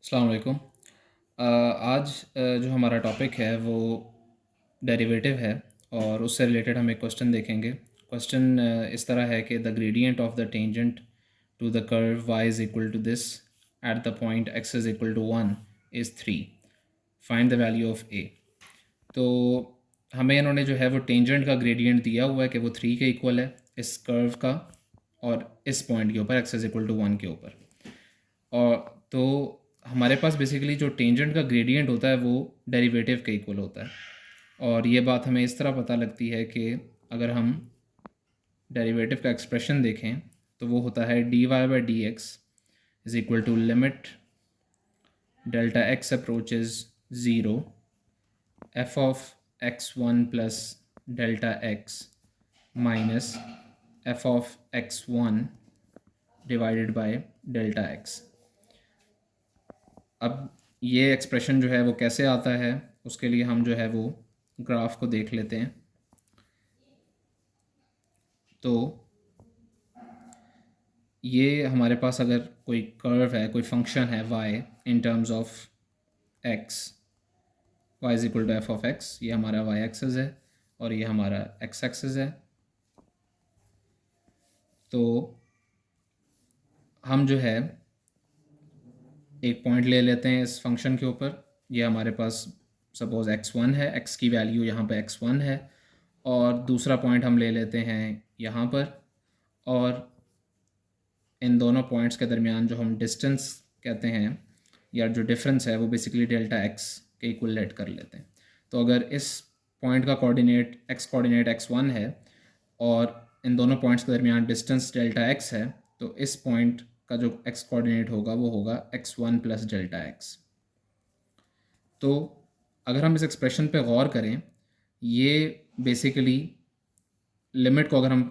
अस्सलाम वालेकुम। आज जो हमारा टॉपिक है वो डेरिवेटिव है और उससे रिलेटेड हम एक क्वेश्चन देखेंगे। क्वेश्चन इस तरह है कि the gradient of the tangent to the curve y is equal to this at the point x is equal to 1 is 3, find the value of a। तो हमें इन्होंने जो है वो टेंजेंट का ग्रेडियंट दिया हुआ है कि वो 3 के इक्वल है इस कर्व का, और इस पॉइंट के ऊपर x इज़ इक्वल टू 1 के ऊपर। और तो हमारे पास बेसिकली जो टेंजेंट का ग्रेडियंट होता है वो डेरिवेटिव के इक्वल होता है, और ये बात हमें इस तरह पता लगती है कि अगर हम डेरिवेटिव का एक्सप्रेशन देखें तो वो होता है dy/dx is equal to limit delta x approaches zero f of x1 plus delta x minus f of x1 divided by delta x। अब ये एक्सप्रेशन जो है वो कैसे आता है, उसके लिए हम जो है वो ग्राफ को देख लेते हैं। तो ये हमारे पास अगर कोई कर्व है, कोई फंक्शन है y in terms of x, y is equal to F of x, ये हमारा y एक्सेस है और ये हमारा x एक्सेस है। तो हम जो है एक पॉइंट ले लेते हैं इस फंक्शन के ऊपर। ये हमारे पास सपोज़ x1 है, x की वैल्यू यहाँ पे x1 है, और दूसरा पॉइंट हम ले लेते हैं यहाँ पर, और इन दोनों पॉइंट्स के दरमियान जो हम डिस्टेंस कहते हैं या जो डिफरेंस है वो बेसिकली डेल्टा x के इक्वल लेट कर लेते हैं। तो अगर इस पॉइंट का कोऑर्डिनेट x1 है और इन दोनों पॉइंट्स के दरमियान डिस्टेंस डेल्टा x है, तो इस पॉइंट का जो x कोऑर्डिनेट होगा वो होगा x1 प्लस डेल्टा x। तो अगर हम इस एक्सप्रेशन पे गौर करें, ये बेसिकली लिमिट को अगर हम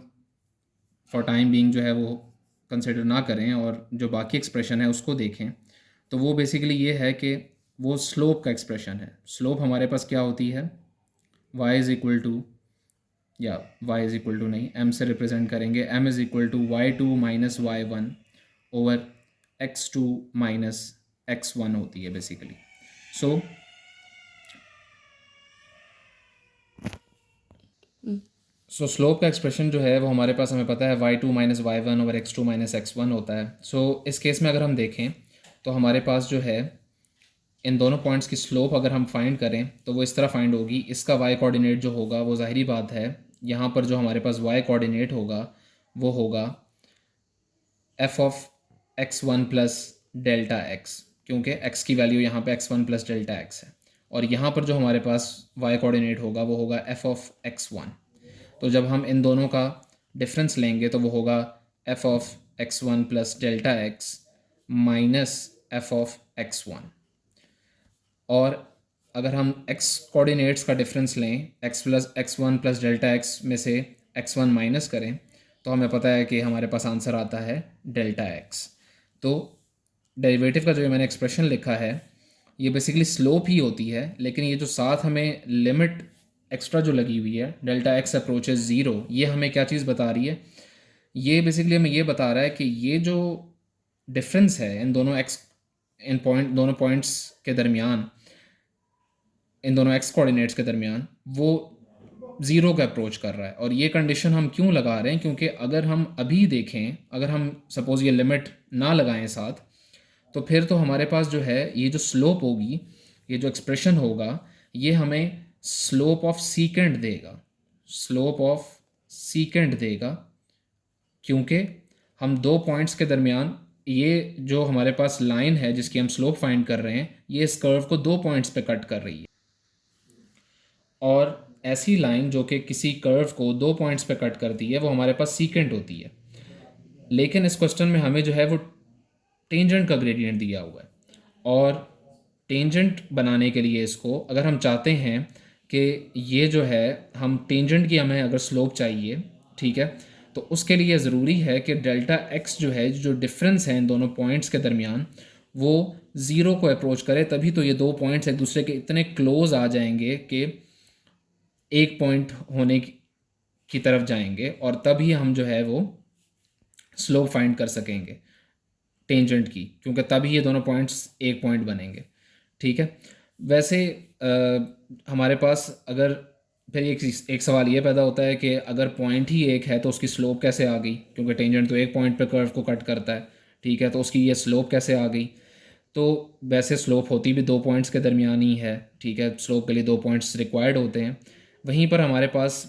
फॉर टाइम बीइंग जो है वो कंसिडर ना करें और जो बाकी एक्सप्रेशन है उसको देखें, तो वो बेसिकली ये है कि वो स्लोप का एक्सप्रेशन है। स्लोप हमारे पास क्या होती है, y इज़ इक्वल टू, या y इज़ इक्वल टू नहीं, m से रिप्रेजेंट करेंगे, m is equal to y2 minus y1 over x2 minus x1 होती है बेसिकली। सो स्लोप का एक्सप्रेशन जो है वो हमारे पास हमें पता है y2 minus y1 over x2 minus x1 होता है। सो इस केस में अगर हम देखें तो हमारे पास जो है इन दोनों पॉइंट्स की स्लोप अगर हम फाइंड करें तो वो इस तरह फाइंड होगी। इसका y कोऑर्डिनेट जो होगा वो ज़ाहिरी बात है, यहाँ पर जो हमारे पास y कोऑर्डिनेट होगा वो होगा f of x1 plus delta x, क्योंकि x की वैल्यू यहाँ पे x1 प्लस डेल्टा x है, और यहाँ पर जो हमारे पास y कोऑर्डिनेट होगा वो होगा f ऑफ x1। तो जब हम इन दोनों का डिफरेंस लेंगे तो वो होगा f of x1 plus delta x minus f of x1। और अगर हम x कोऑर्डिनेट्स का डिफरेंस लें, x1 प्लस डेल्टा x में से x1 माइनस करें, तो हमें पता है कि हमारे पास आंसर आता है डेल्टा x। तो डेरिवेटिव का जो मैंने एक्सप्रेशन लिखा है ये बेसिकली स्लोप ही होती है, लेकिन ये जो साथ हमें लिमिट एक्स्ट्रा जो लगी हुई है डेल्टा x अप्रोचेज ज़ीरो, ये हमें क्या चीज़ बता रही है, ये बेसिकली हमें ये बता रहा है कि ये जो डिफरेंस है इन दोनों पॉइंट्स के दरमियान, इन दोनों एक्स कोऑर्डिनेट्स के दरमियान, वो ज़ीरो का अप्रोच कर रहा है। और ये कंडीशन हम क्यों लगा रहे हैं, क्योंकि अगर हम अभी देखें, अगर हम सपोज़ ये लिमिट ना लगाएं साथ, तो फिर तो हमारे पास जो है ये जो स्लोप होगी, ये जो एक्सप्रेशन होगा, ये हमें स्लोप ऑफ सीकेंड देगा, स्लोप ऑफ सीकेंड देगा, क्योंकि हम दो पॉइंट्स के दरमियान ये जो हमारे पास लाइन है जिसकी हम स्लोप फाइंड कर रहे हैं, ये इस कर्व को दो पॉइंट्स पे कट कर रही है। और ऐसी लाइन जो कि किसी कर्व को दो पॉइंट्स पे कट करती है वो हमारे पास सीकेंट होती है। लेकिन इस क्वेश्चन में हमें जो है वो टेंजेंट का ग्रेडियंट दिया हुआ है, और टेंजेंट बनाने के लिए इसको अगर हम चाहते हैं कि ये जो है हम टेंजेंट की हमें अगर स्लोप चाहिए, ठीक है, तो उसके लिए ज़रूरी है कि डेल्टा एक्स जो है, जो डिफरेंस है इन दोनों पॉइंट्स के दरमियान, वो ज़ीरो को अप्रोच करे, तभी तो ये दो पॉइंट्स एक दूसरे के इतने क्लोज आ जाएंगे कि एक पॉइंट होने की तरफ जाएंगे, और तभी हम जो है वो स्लोप फाइंड कर सकेंगे। टेंजेंट की, क्योंकि तभी ये दोनों पॉइंट्स एक पॉइंट बनेंगे। ठीक है। वैसे हमारे पास अगर फिर एक सवाल ये पैदा होता है कि अगर पॉइंट ही एक है तो उसकी स्लोप कैसे आ गई, क्योंकि टेंजेंट तो एक पॉइंट पे कर्व को कट करता है। ठीक है, तो उसकी ये स्लोप कैसे आ गई। तो वैसे स्लोप होती भी दो पॉइंट्स के दरमियान ही है। ठीक है, स्लोप के लिए दो पॉइंट्स रिक्वायर्ड होते हैं। वहीं पर हमारे पास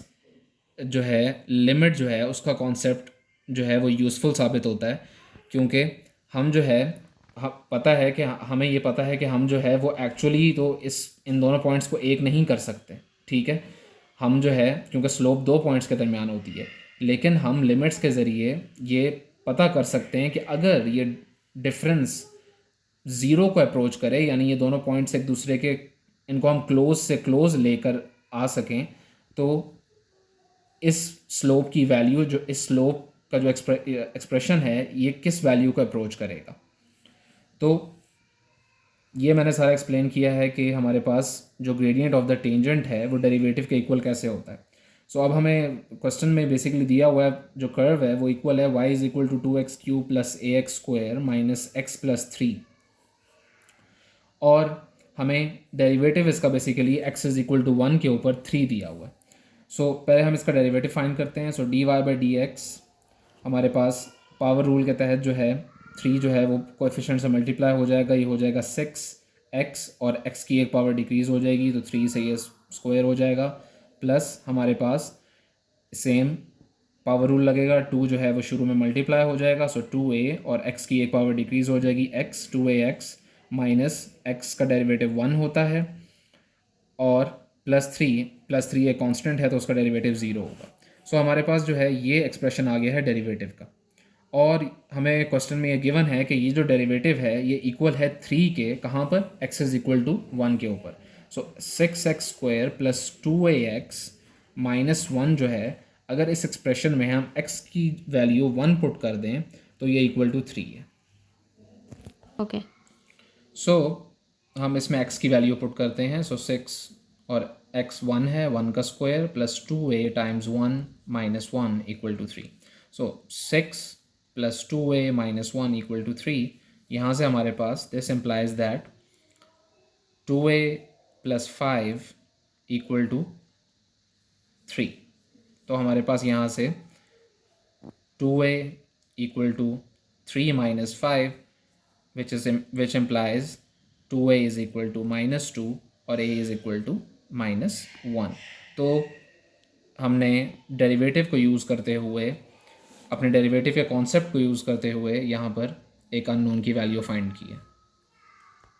जो है लिमिट जो है उसका कॉन्सेप्ट जो है वो यूज़फुल साबित होता है, क्योंकि हम जो है पता है कि हमें ये पता है कि हम जो है वो एक्चुअली तो इन दोनों पॉइंट्स को एक नहीं कर सकते। ठीक है, हम जो है क्योंकि स्लोप दो पॉइंट्स के दरमियान होती है, लेकिन हम लिमिट्स के ज़रिए ये पता कर सकते हैं कि अगर ये डिफरेंस ज़ीरो को अप्रोच करे, यानी ये दोनों पॉइंट्स एक दूसरे के, इनको हम क्लोज से क्लोज लेकर आ सकें, तो इस स्लोप की वैल्यू जो इस स्लोप का जो एक्सप्रेशन है ये किस वैल्यू को अप्रोच करेगा। तो ये मैंने सारा एक्सप्लेन किया है कि हमारे पास जो ग्रेडियंट ऑफ द टेंजेंट है वो डेरिवेटिव के इक्वल कैसे होता है। सो अब हमें क्वेश्चन में बेसिकली दिया हुआ है जो कर्व है वो इक्वल है y is equal to 2x³ plus ax² minus x plus 3, और हमें डेरिवेटिव इसका basically x is equal to 1 के ऊपर 3 दिया हुआ है। सो पहले हम इसका डेरिवेटिव फाइंड करते हैं। सो dy/dx हमारे पास पावर रूल के तहत जो है 3 जो है वो कोएफिशिएंट से मल्टीप्लाई हो जाएगा, ये हो जाएगा 6x, और x की एक पावर डिक्रीज़ हो जाएगी तो 3 से ये स्क्वायर हो जाएगा, प्लस हमारे पास सेम पावर रूल लगेगा, 2 जो है वो शुरू में मल्टीप्लाई हो जाएगा, सो 2a, और x की एक पावर डिक्रीज़ हो जाएगी x, 2ax माइनस x का डेरिवेटिव 1 होता है, और प्लस थ्री एक कांस्टेंट है तो उसका डेरिवेटिव 0 होगा। सो हमारे पास जो है ये एक्सप्रेशन आ गया है डेरिवेटिव का, और हमें क्वेश्चन में ये गिवन है कि ये जो डेरिवेटिव है ये इक्वल है 3 के, कहाँ पर, x इज इक्वल टू 1 के ऊपर। सो 6x² प्लस 2ax माइनस 1 जो है, अगर इस एक्सप्रेशन में हम x की वैल्यू 1 पुट कर दें तो ये इक्वल टू 3 है। ओके। सो हम इसमें x की वैल्यू पुट करते हैं। सो 6 और x 1 है, 1 का square plus 2a times 1 minus 1 equal to 3। So 6 plus 2a minus 1 equal to 3। यहाँ से हमारे पास this implies that 2a plus 5 equal to 3। तो हमारे पास यहाँ से 2a equal to 3 minus 5 which implies 2a is equal to minus 2 और a is equal to minus 1। तो हमने डेरिवेटिव को यूज़ करते हुए, अपने डेरिवेटिव के कॉन्सेप्ट को यूज़ करते हुए यहाँ पर एक अननोन की वैल्यू फाइंड की है।